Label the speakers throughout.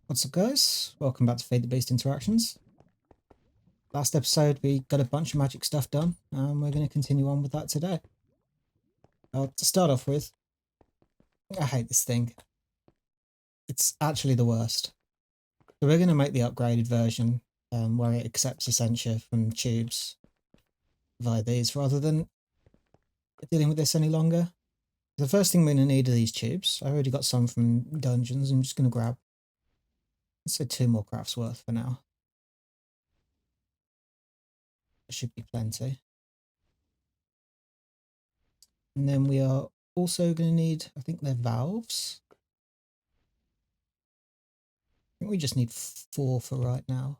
Speaker 1: What's up, guys? Welcome back to Feed the Beast Interactions. Last episode we got a bunch of magic stuff done, and we're going to continue on with that today. To start off with, I hate this thing. It's actually the worst. So we're going to make the upgraded version where it accepts Essentia from tubes via these rather than dealing with this any longer. The first thing we're going to need are these tubes. I already got some from dungeons. I'm just going to grab, let's say, 2 more crafts worth for now. There should be plenty. And then we are also going to need, I think they're valves. I think we just need 4 for right now.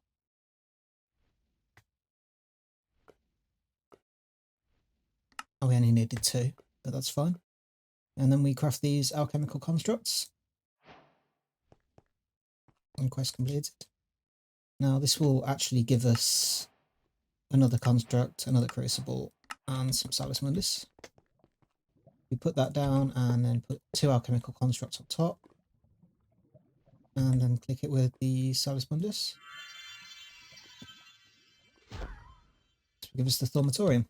Speaker 1: Oh, we only needed 2, but that's fine. And then we craft these alchemical constructs. And quest completed. Now this will actually give us another construct, another crucible, and some Salus Mundus. We put that down and then put 2 alchemical constructs on top. And then click it with the Salus Mundus. This will give us the Thaumatorium.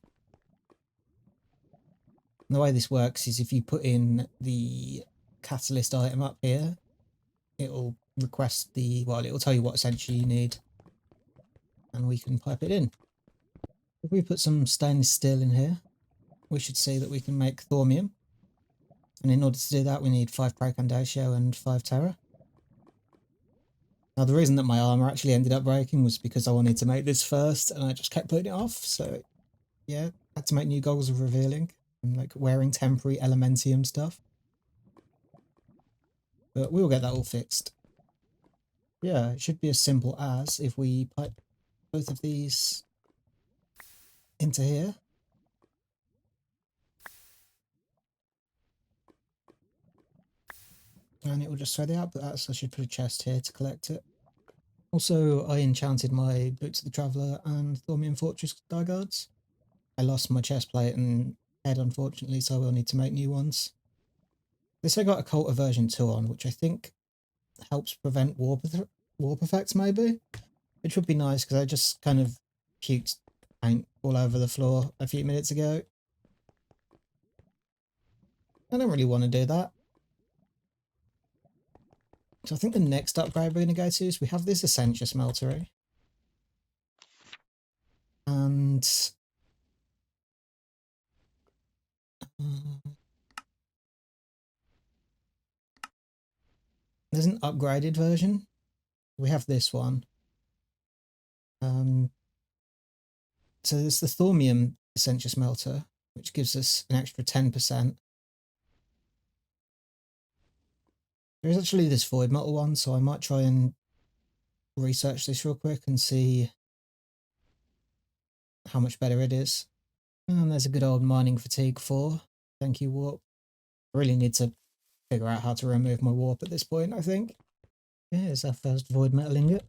Speaker 1: And the way this works is if you put in the catalyst item up here, it'll request it'll tell you what essentially you need, and we can pipe it in. If we put some stainless steel in here, we should see that we can make thaumium. And in order to do that, we need 5 Praecandatio and 5 Terra. Now, the reason that my armor actually ended up breaking was because I wanted to make this first, and I just kept putting it off. So, yeah, I had to make new goggles of revealing and like wearing temporary elementium stuff. But we'll get that all fixed. Yeah, it should be as simple as if we pipe both of these into here. And it will just throw the output out, so I should put a chest here to collect it. Also, I enchanted my Boots of the Traveller and Thaumium Fortress die guards. I lost my chest plate and head, unfortunately, so I will need to make new ones. This I got a Cult of Version 2 on, which I think helps prevent warp effects, maybe? Which would be nice, because I just kind of puked paint all over the floor a few minutes ago. I don't really want to do that. So I think the next upgrade we're going to go to is we have this Essentia smeltery. And there's an upgraded version. We have this one. So there's the Thaumium Essentia smelter, which gives us an extra 10%. There's actually this void metal one, so I might try and research this real quick and see how much better it is. And there's a good old mining fatigue 4. Thank you, warp. I really need to figure out how to remove my warp at this point, I think. Here's our first void metal ingot.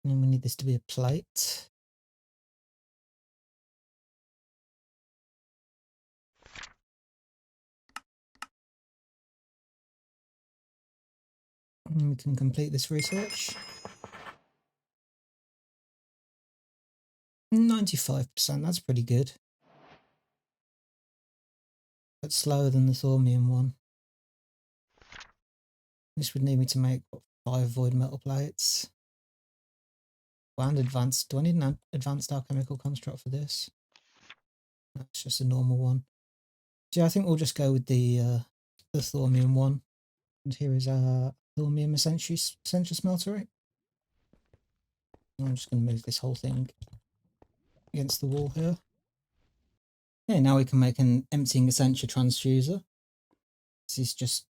Speaker 1: And we need this to be a plate. And we can complete this research. 95%, that's pretty good. But slower than the Thaumium one. This would need me to make, what, 5 void metal plates. And advanced. Do I need an advanced alchemical construct for this? That's just a normal one. So yeah, I think we'll just go with the Thaumium one. And here is our Thaumium Essentia smeltery. I'm just going to move this whole thing against the wall here. Okay, now we can make an emptying Essentia transfuser. This is just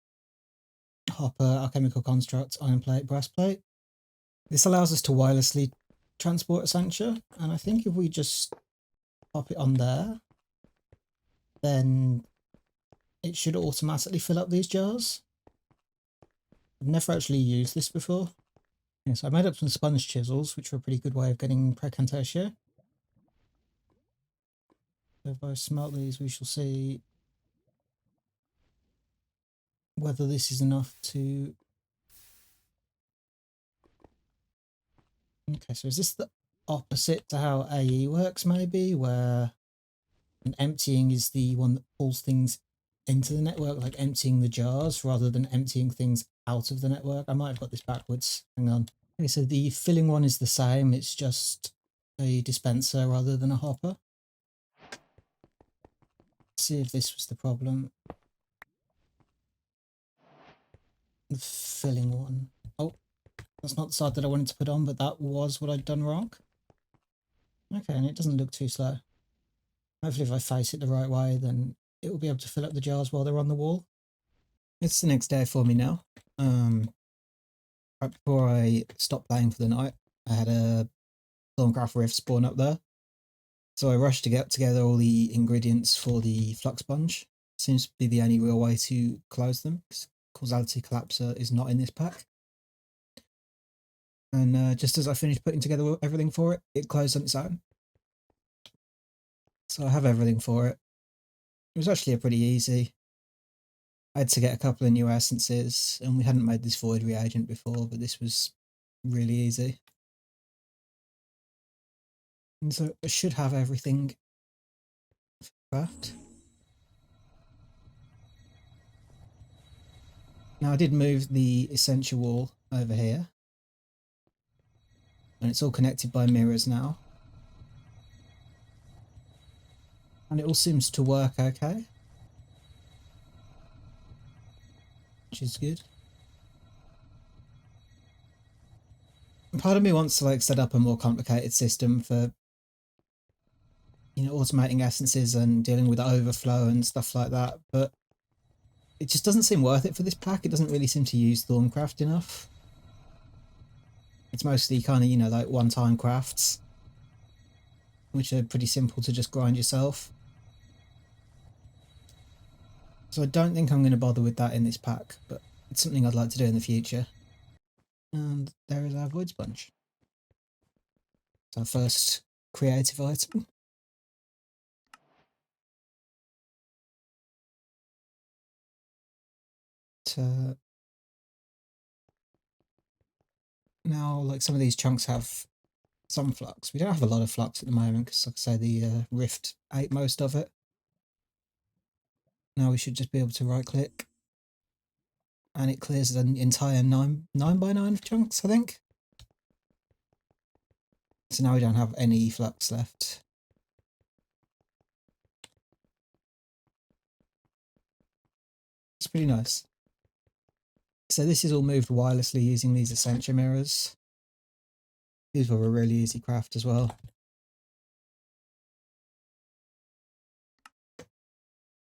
Speaker 1: hopper, alchemical construct, iron plate, brass plate. This allows us to wirelessly transport Essentia, and I think if we just pop it on there, then it should automatically fill up these jars. I've never actually used this before. Yeah, so I made up some sponge chisels, which are a pretty good way of getting Praecantatio. So if I smelt these, we shall see whether this is enough to... Okay, so is this the opposite to how AE works, maybe, where an emptying is the one that pulls things into the network, like emptying the jars rather than emptying things out of the network? I might have got this backwards. Hang on. Okay, so the filling one is the same, it's just a dispenser rather than a hopper. Let's see if this was the problem. The filling one. Oh, that's not the side that I wanted to put on, but that was what I'd done wrong. Okay, and it doesn't look too slow. Hopefully if I face it the right way, then it will be able to fill up the jars while they're on the wall. It's the next day for me now. Right before I stopped playing for the night, I had a Thaumcraft rift spawn up there. So I rushed to get together all the ingredients for the flux sponge. Seems to be the only real way to close them, because causality collapser is not in this pack. And just as I finished putting together everything for it, it closed on its own. So I have everything for it. It was actually pretty easy. I had to get a couple of new essences, and we hadn't made this void reagent before, but this was really easy. And so I should have everything for craft. Now I did move the essential wall over here, and it's all connected by mirrors now. And it all seems to work okay, which is good. And part of me wants to like set up a more complicated system for, you know, automating essences and dealing with overflow and stuff like that, but it just doesn't seem worth it for this pack. It doesn't really seem to use Thaumcraft enough. It's mostly kind of, you know, like one-time crafts, which are pretty simple to just grind yourself. So I don't think I'm going to bother with that in this pack, but it's something I'd like to do in the future. And there is our void sponge. It's our first creative item. Now, like, some of these chunks have some flux. We don't have a lot of flux at the moment because, like I say, the rift ate most of it. Now we should just be able to right click and it clears an entire 9 by 9 chunks, I think. So now we don't have any flux left. It's pretty nice. So this is all moved wirelessly using these Essentia mirrors. These were a really easy craft as well.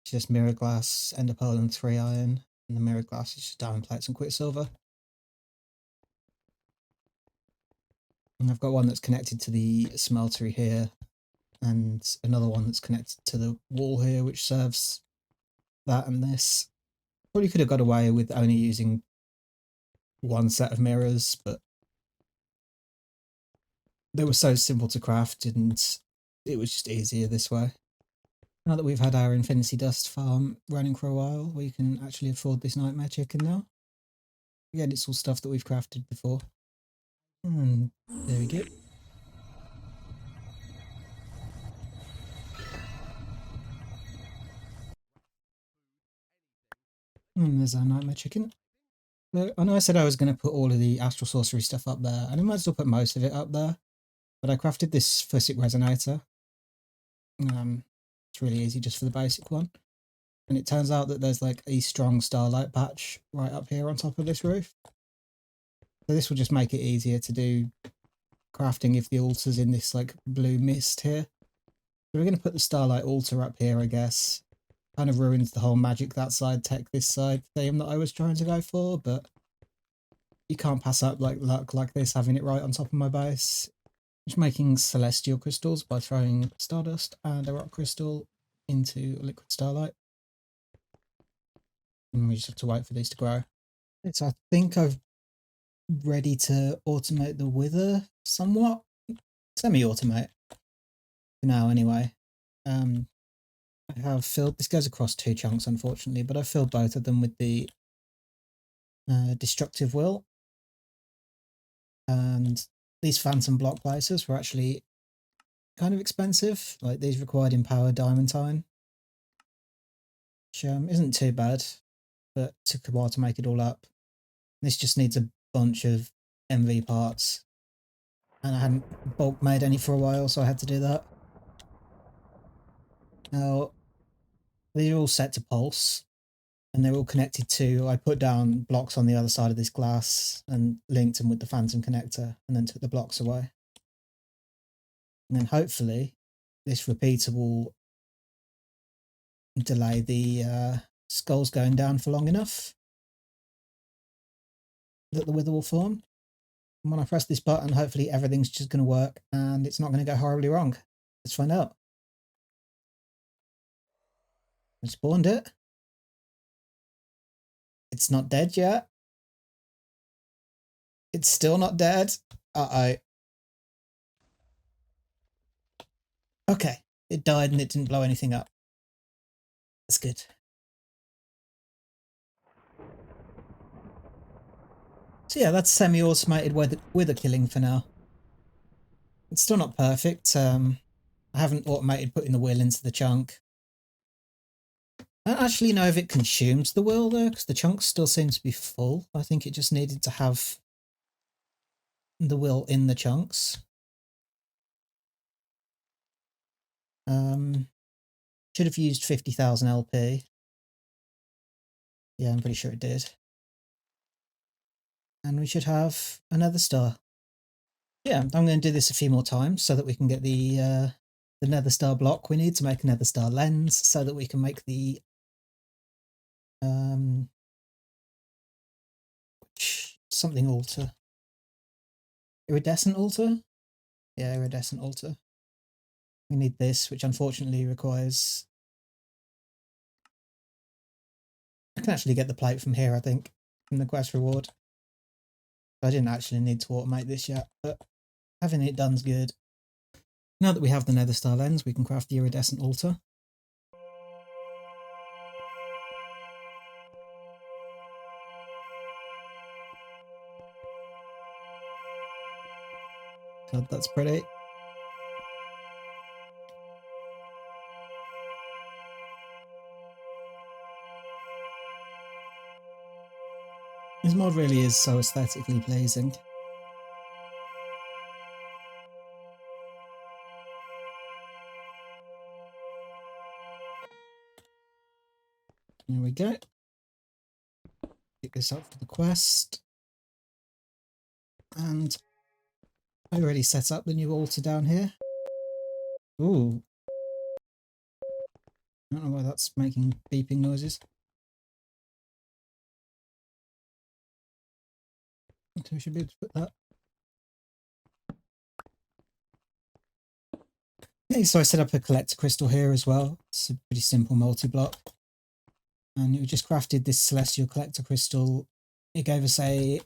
Speaker 1: It's just mirror glass, ender pearl and 3 iron. And the mirror glass is just diamond plates and quicksilver. And I've got one that's connected to the smeltery here, and another one that's connected to the wall here, which serves that and this. Probably could have got away with only using one set of mirrors, but they were so simple to craft and it was just easier this way. Now that we've had our Infinity Dust farm running for a while, we can actually afford this nightmare chicken now. Again, it's all stuff that we've crafted before. And there we go. And there's our nightmare chicken. I know I said I was going to put all of the Astral Sorcery stuff up there, and I might as well put most of it up there, but I crafted this Fusic Resonator. It's really easy just for the basic one. And it turns out that there's like a strong starlight patch right up here on top of this roof. So this will just make it easier to do crafting if the altar's in this like blue mist here. So we're going to put the starlight altar up here, I guess. Kind of ruins the whole magic that side, tech this side theme that I was trying to go for, but you can't pass up like luck like this, having it right on top of my base. Just making celestial crystals by throwing stardust and a rock crystal into liquid starlight. And we just have to wait for these to grow. So I think I've ready to automate the wither somewhat. Semi-automate for now anyway. I have filled, this goes across 2 chunks unfortunately, but I filled both of them with the destructive will. And these phantom block places were actually kind of expensive. Like these required empowered diamantine, which isn't too bad, but took a while to make it all up. This just needs a bunch of MV parts, and I hadn't bulk made any for a while, so I had to do that. Now, these are all set to pulse, and they're all connected to, I put down blocks on the other side of this glass and linked them with the phantom connector, and then took the blocks away. And then hopefully this repeater will delay the skulls going down for long enough that the wither will form. And when I press this button, hopefully everything's just going to work and it's not going to go horribly wrong. Let's find out. I spawned it. It's not dead yet. It's still not dead. Uh-oh. Okay, it died and it didn't blow anything up. That's good. So yeah, that's semi-automated wither killing for now. It's still not perfect. I haven't automated putting the will into the chunk. I don't actually know if it consumes the will though, because the chunks still seem to be full. I think it just needed to have the will in the chunks. Should have used 50,000 LP. Yeah, I'm pretty sure it did. And we should have another star. Yeah, I'm going to do this a few more times so that we can get the nether star block we need to make a nether star lens, so that we can make the something altar. Iridescent altar? Yeah, iridescent altar. We need this, which unfortunately requires... I can actually get the plate from here, I think, from the quest reward. I didn't actually need to automate this yet, but having it done's good. Now that we have the nether star lens, we can craft the iridescent altar. God, that's pretty. This mod really is so aesthetically pleasing. There we go. Pick this up for the quest. And I already set up the new altar down here. Ooh. I don't know why that's making beeping noises. Okay, we should be able to put that. Okay, so I set up a collector crystal here as well. It's a pretty simple multi-block. And we just crafted this celestial collector crystal. It gave us a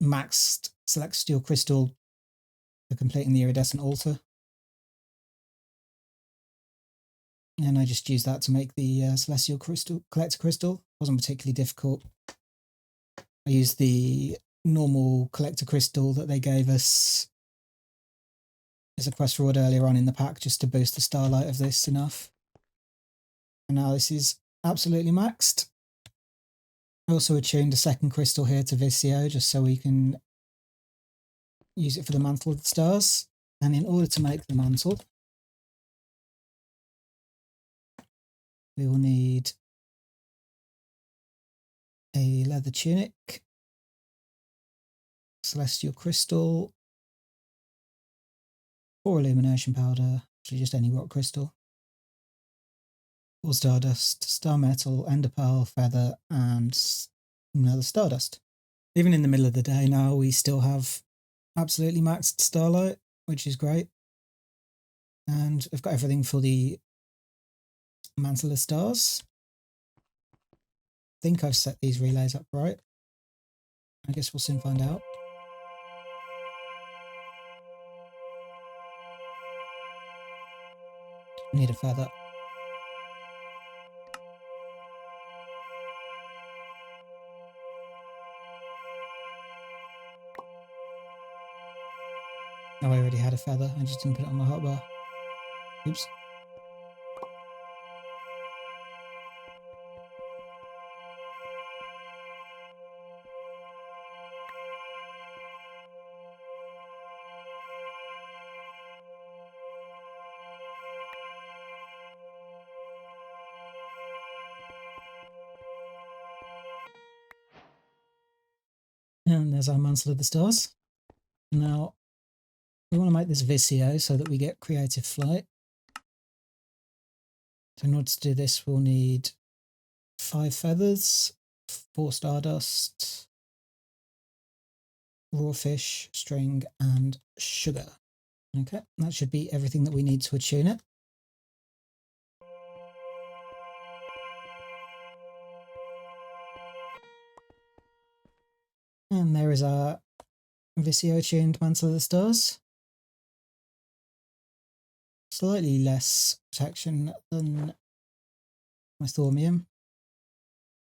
Speaker 1: maxed celestial crystal for completing the iridescent altar. And I just used that to make the celestial crystal collector crystal. It wasn't particularly difficult. I used the normal collector crystal that they gave us as a quest reward earlier on in the pack, just to boost the starlight of this enough. And now this is absolutely maxed. I also attuned a second crystal here to Visio, just so we can use it for the mantle of the stars. And in order to make the mantle, we will need a leather tunic, celestial crystal, or illumination powder, actually just any rock crystal, or stardust, star metal, ender pearl, feather, and another stardust. Even in the middle of the day now, we still have absolutely maxed starlight, which is great. And I've got everything for the mantle of stars. I think I've set these relays up right. I guess we'll soon find out. I need a feather. Oh, I already had a feather. I just didn't put it on my hotbar. Oops. And there's our Mantle of the Stars. Now, we want to make this Visio so that we get creative flight. So in order to do this, we'll need 5 feathers, 4 stardust, raw fish, string, and sugar. Okay, that should be everything that we need to attune it. And there is our Visio tuned Mantle of the Stars. Slightly less protection than my Thaumium.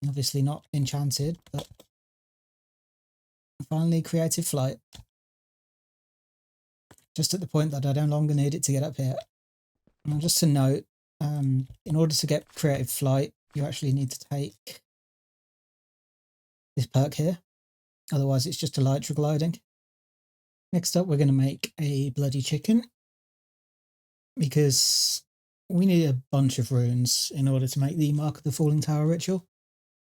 Speaker 1: Obviously not enchanted, but finally creative flight. Just at the point that I no longer need it to get up here. And just to note, in order to get creative flight, you actually need to take this perk here. Otherwise, it's just elytra gliding. Next up, we're going to make a bloody chicken, because we need a bunch of runes in order to make the Mark of the Falling Tower ritual.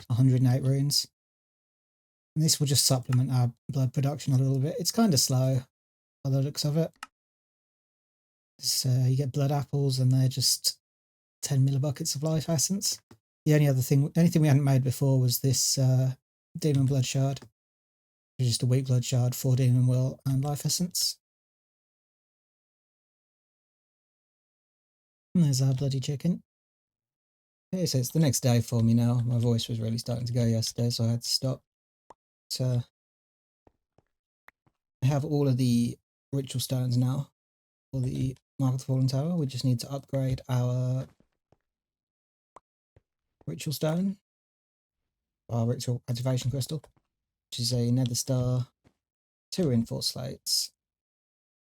Speaker 1: 108 runes. And this will just supplement our blood production a little bit. It's kind of slow by the looks of it. So you get blood apples and they're just 10 millibuckets of life essence. The anything we hadn't made before was this demon blood shard. Just a weak blood shard, 4 demon will and life essence. And there's our bloody chicken. Okay, so it's the next day for me now. My voice was really starting to go yesterday, so I had to stop. So I have all of the ritual stones now for the Mark of the Fallen Tower. We just need to upgrade our ritual stone, our ritual activation crystal, which is a nether star, 2 reinforced slates,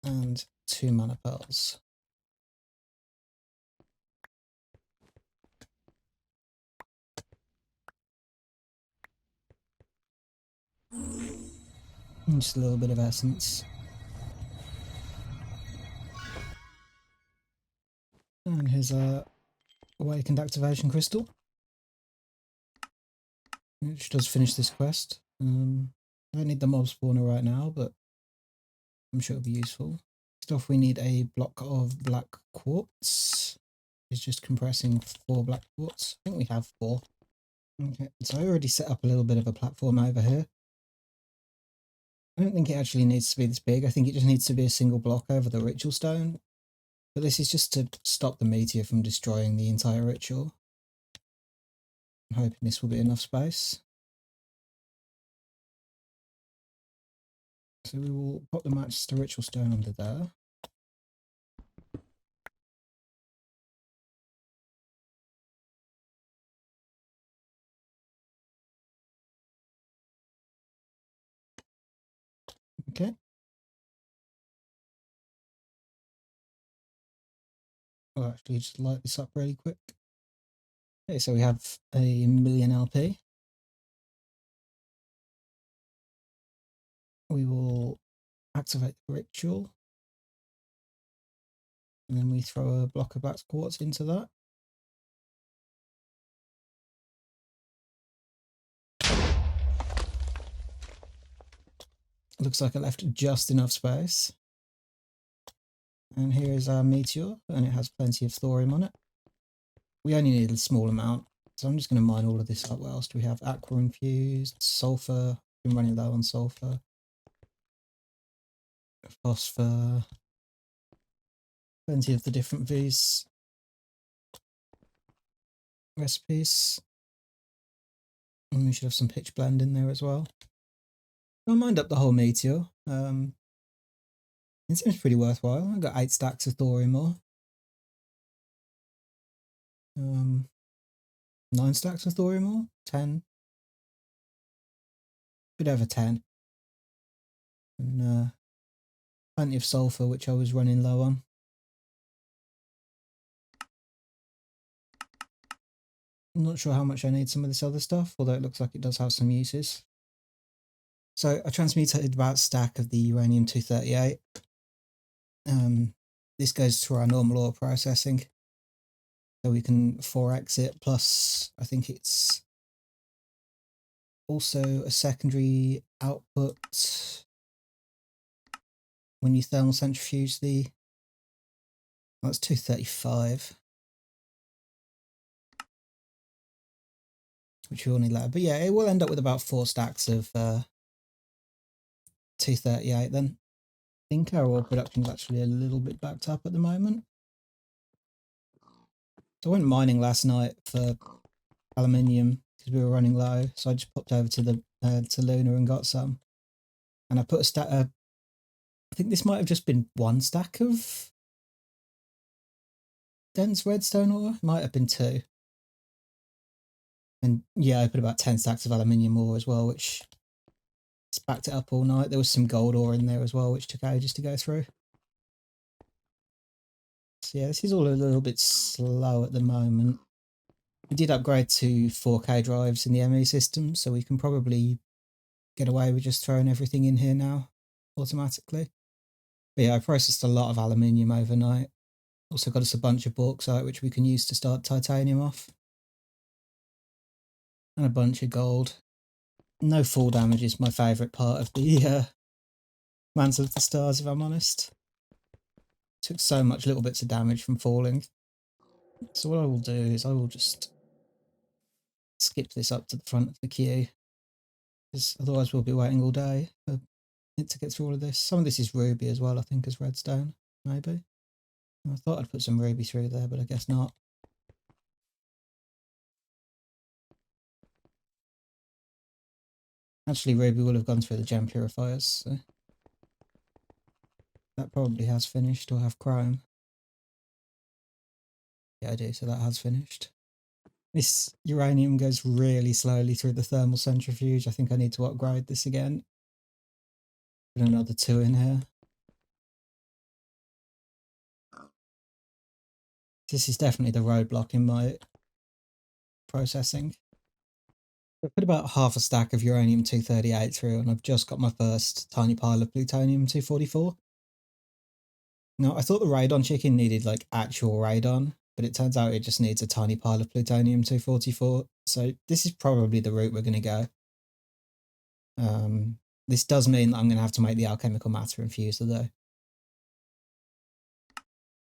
Speaker 1: and 2 mana pearls. And just a little bit of essence. And here's a awakened activation crystal, which does finish this quest. I don't need the mob spawner right now, but I'm sure it'll be useful. First off, we need a block of black quartz. It's just compressing 4 black quartz. I think we have 4. Okay, so I already set up a little bit of a platform over here. I don't think it actually needs to be this big. I think it just needs to be a single block over the ritual stone. But this is just to stop the meteor from destroying the entire ritual. I'm hoping this will be enough space. So we will pop the match to ritual stone under there. Okay. I'll actually just light this up really quick. Okay, so we have a million LP. We will activate the ritual. And then we throw a block of black quartz into that. Looks like I left just enough space. And here is our meteor, and it has plenty of thorium on it. We only need a small amount, so I'm just going to mine all of this up. What else do we have? Aqua infused, sulfur. Been running low on sulfur. Phosphor. Plenty of the different V's recipes. And we should have some pitch blend in there as well. I'll mind up the whole meteor. It seems pretty worthwhile. I've got 8 stacks of thorium ore. 9 stacks of thorium ore? 10. Bit over 10. And plenty of sulfur, which I was running low on. I'm not sure how much I need some of this other stuff, although it looks like it does have some uses. So I transmuted about a stack of the uranium-238. This goes through our normal ore processing, so we can 4x it, plus I think it's also a secondary output when you thermal centrifuge the... Well, that's 235. Which we will need later. But yeah, it will end up with about 4 stacks of 238 then. I think our ore production is actually a little bit backed up at the moment. So I went mining last night for aluminium because we were running low. So I just popped over to the to Luna and got some. And I put a stack. I think this might have just been 1 stack of dense redstone ore. It might have been 2. And yeah, I put about 10 stacks of aluminium ore as well, which backed it up all night. There was some gold ore in there as well, which took ages to go through. So yeah, this is all a little bit slow at the moment. We did upgrade to 4K drives in the ME system, so we can probably get away with just throwing everything in here now automatically. But yeah, I processed a lot of aluminium overnight. Also got us a bunch of bauxite, which we can use to start titanium off. And a bunch of gold. No fall damage is my favourite part of the Mantle of the Stars, if I'm honest. Took so much little bits of damage from falling. So what I will do is I will just skip this up to the front of the queue, because otherwise we'll be waiting all day for it to get through all of this. Some of this is ruby as well, I think, as redstone, maybe. I thought I'd put some ruby through there, but I guess not. Actually, ruby will have gone through the gem purifiers, so that probably has finished. Or have chrome. Yeah, I do, so that has finished. This uranium goes really slowly through the thermal centrifuge. I think I need to upgrade this again. Put another 2 in here. This is definitely the roadblock in my processing. I put about half a stack of uranium-238 through, and I've just got my first tiny pile of plutonium-244. Now, I thought the radon chicken needed like actual radon, but it turns out it just needs a tiny pile of plutonium-244. So this is probably the route we're going to go. This does mean that I'm going to have to make the alchemical matter infuser though.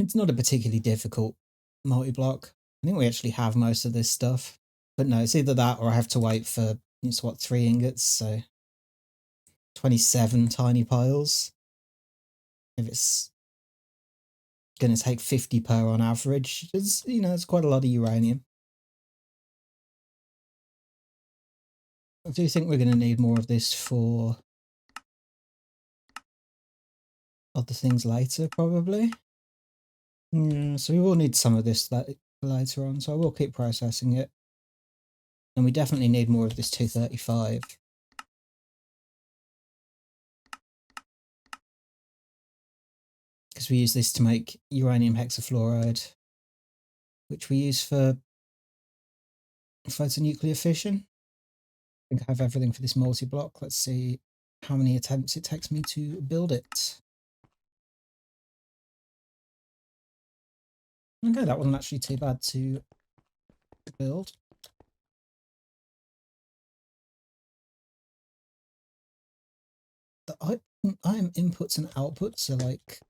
Speaker 1: It's not a particularly difficult multi-block. I think we actually have most of this stuff. But no, it's either that or I have to wait for, it's what, 3 ingots, so 27 tiny piles. If it's going to take 50 per on average, it's, you know, it's quite a lot of uranium. I do think we're going to need more of this for other things later, probably. Yeah, so we will need some of this later on, so I will keep processing it. And we definitely need more of this 235. Because we use this to make uranium hexafluoride, which we use for photonuclear fission. I think I have everything for this multi-block. Let's see how many attempts it takes me to build it. Okay, that wasn't actually too bad to build. The item inputs and outputs are like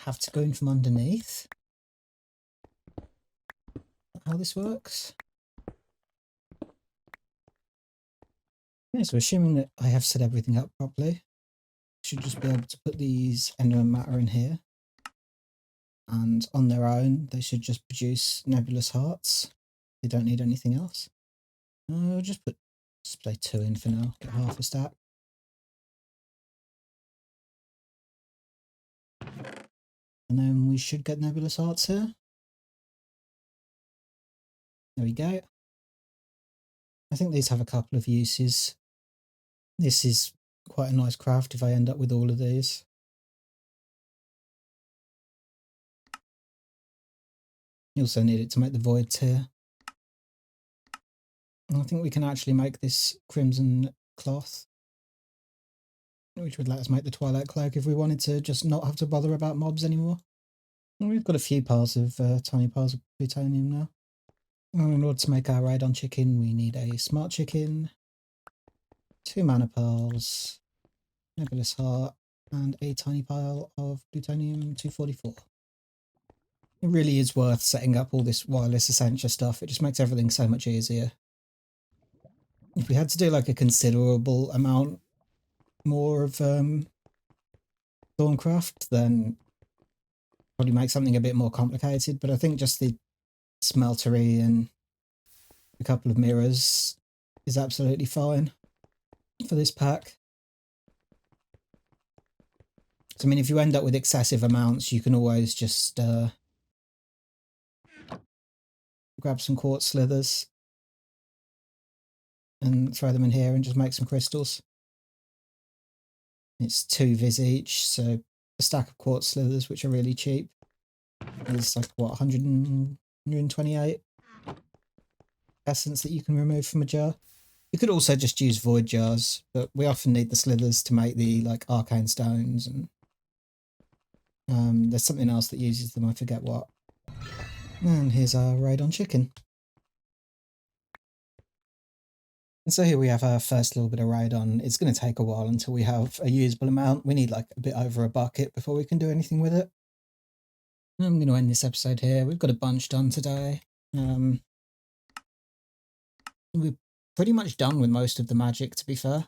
Speaker 1: have to go in from underneath. How this works? Yeah, so assuming that I have set everything up properly, I should just be able to put these enderman matter in here. And on their own, they should just produce nebulous hearts. They don't need anything else. I'll just put display 2 in for now, get half a stack. And then we should get nebulous hearts here. There we go. I think these have a couple of uses. This is Quite a nice craft if I end up with all of these. You also need it to make the void tier. I think we can actually make this crimson cloth, which would let us make the Twilight Cloak if we wanted to just not have to bother about mobs anymore. And we've got a few piles of tiny piles of plutonium now. And in order to make our Radon chicken, we need a smart chicken, 2 mana pearls, nebulous heart, and a tiny pile of plutonium 244. It really is worth setting up all this wireless Essentia stuff. It just makes everything so much easier. If we had to do like a considerable amount more of Thaumcraft, then probably make something a bit more complicated. But I think just the smeltery and a couple of mirrors is absolutely fine for this pack. So, I mean, if you end up with excessive amounts, you can always just grab some quartz slithers and throw them in here and just make some crystals. It's 2 viz each, so a stack of quartz slithers, which are really cheap, is like, what, 128 essence that you can remove from a jar. You could also just use void jars, but we often need the slithers to make the like arcane stones, and there's something else that uses them, I forget what. And here's our Radon chicken. And so here we have our first little bit of Radon. It's going to take a while until we have a usable amount. We need like a bit over a bucket before we can do anything with it. I'm going to end this episode here. We've got a bunch done today. We're pretty much done with most of the magic, to be fair.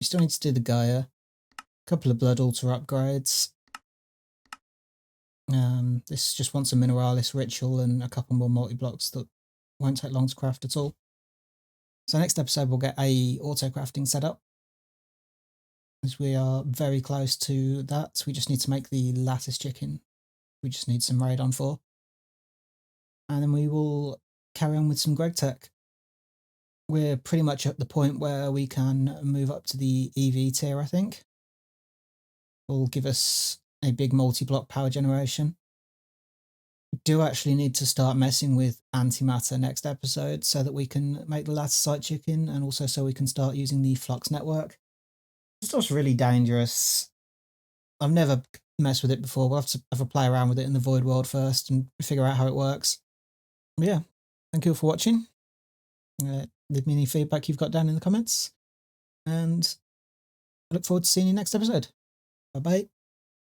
Speaker 1: We still need to do the Gaia, a couple of Blood Altar upgrades. This just wants a Mineralis ritual and a couple more multi-blocks that won't take long to craft at all. So next episode we'll get a auto-crafting setup, as we are very close to that. We just need to make the lattice chicken. We just need some Radon for. And then we will carry on with some Greg Tech. We're pretty much at the point where we can move up to the EV tier, I think. Will give us a big multi-block power generation. We do actually need to start messing with antimatter next episode so that we can make the latticite chicken, and also so we can start using the flux network. It's just really dangerous. I've never messed with it before. We'll have a play around with it in the void world first and figure out how it works. But yeah, thank you all for watching. Leave me any feedback you've got down in the comments, and I look forward to seeing you next episode. Bye bye.